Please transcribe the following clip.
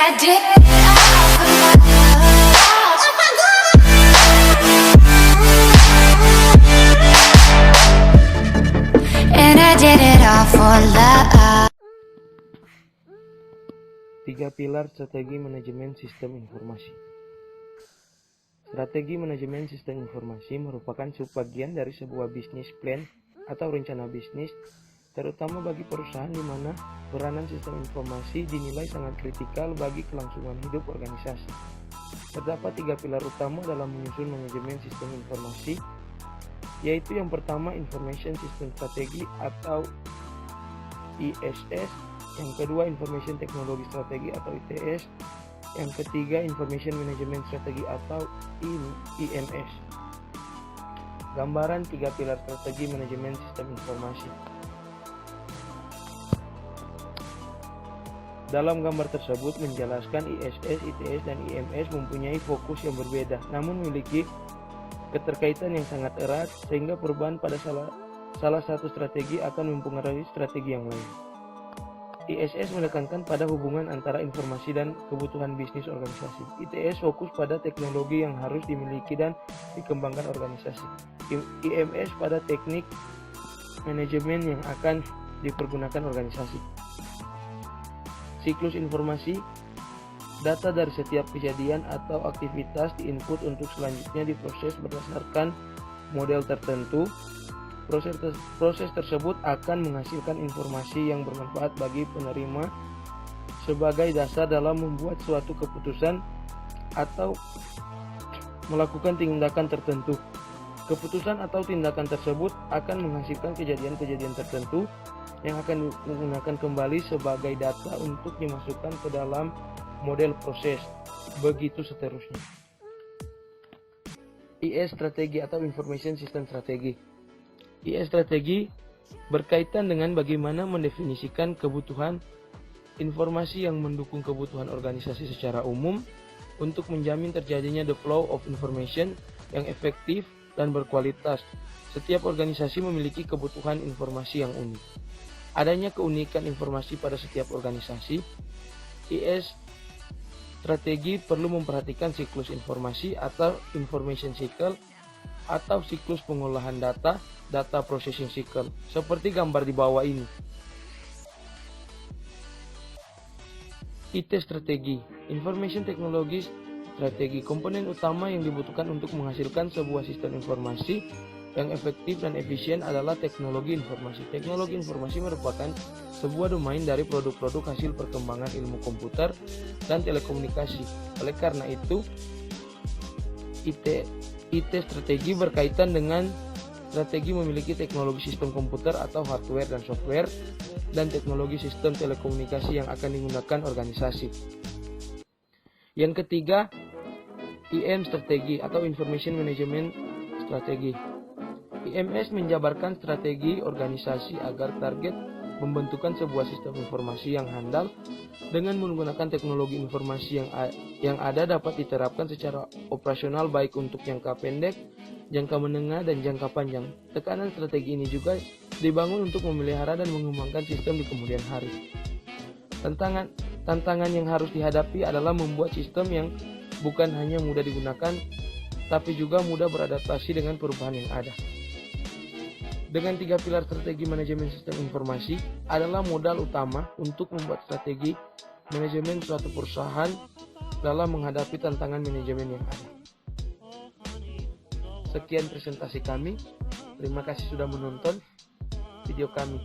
I did it all for love. And I did it all for love. 3 pilar strategi manajemen sistem informasi. Strategi manajemen sistem informasi merupakan subbagian dari sebuah bisnis plan atau rencana bisnis, terutama bagi perusahaan di mana peranan sistem informasi dinilai sangat kritikal bagi kelangsungan hidup organisasi. Terdapat 3 pilar utama dalam menyusun manajemen sistem informasi, yaitu yang pertama Information System Strategy atau ISS, yang kedua Information Technology Strategy atau ITS, yang ketiga Information Management Strategy atau IMS. Gambaran 3 pilar strategi manajemen sistem informasi. Dalam gambar tersebut menjelaskan ISS, ITS, dan IMS mempunyai fokus yang berbeda, namun memiliki keterkaitan yang sangat erat sehingga perubahan pada salah satu strategi akan mempengaruhi strategi yang lain. ISS menekankan pada hubungan antara informasi dan kebutuhan bisnis organisasi. ITS fokus pada teknologi yang harus dimiliki dan dikembangkan organisasi. IMS pada teknik manajemen yang akan dipergunakan organisasi. Siklus informasi, data dari setiap kejadian atau aktivitas diinput untuk selanjutnya diproses berdasarkan model tertentu. Proses tersebut akan menghasilkan informasi yang bermanfaat bagi penerima sebagai dasar dalam membuat suatu keputusan atau melakukan tindakan tertentu. Keputusan atau tindakan tersebut akan menghasilkan kejadian-kejadian tertentu yang akan digunakan kembali sebagai data untuk dimasukkan ke dalam model proses, begitu seterusnya. IS strategi atau Information System Strategy. IS strategi berkaitan dengan bagaimana mendefinisikan kebutuhan informasi yang mendukung kebutuhan organisasi secara umum untuk menjamin terjadinya the flow of information yang efektif dan berkualitas. Setiap organisasi memiliki kebutuhan informasi yang unik. Adanya keunikan informasi pada setiap organisasi. IS strategi perlu memperhatikan siklus informasi atau information cycle atau siklus pengolahan data processing cycle, seperti gambar di bawah ini. IT strategi, Information Technology Strategi, komponen utama yang dibutuhkan untuk menghasilkan sebuah sistem informasi yang efektif dan efisien adalah teknologi informasi. Teknologi informasi merupakan sebuah domain dari produk-produk hasil perkembangan ilmu komputer dan telekomunikasi. Oleh karena itu, IT strategi berkaitan dengan strategi memiliki teknologi sistem komputer atau hardware dan software dan teknologi sistem telekomunikasi yang akan digunakan organisasi. Yang ketiga, IM strategi atau Information Management Strategy. IMS menjabarkan strategi organisasi agar target membentukkan sebuah sistem informasi yang handal dengan menggunakan teknologi informasi yang ada dapat diterapkan secara operasional baik untuk jangka pendek, jangka menengah, dan jangka panjang. Tekanan strategi ini juga dibangun untuk memelihara dan mengembangkan sistem di kemudian hari. Tantangan yang harus dihadapi adalah membuat sistem yang bukan hanya mudah digunakan, tapi juga mudah beradaptasi dengan perubahan yang ada. Dengan 3 pilar strategi manajemen sistem informasi adalah modal utama untuk membuat strategi manajemen suatu perusahaan dalam menghadapi tantangan manajemen yang ada. Sekian presentasi kami. Terima kasih sudah menonton video kami.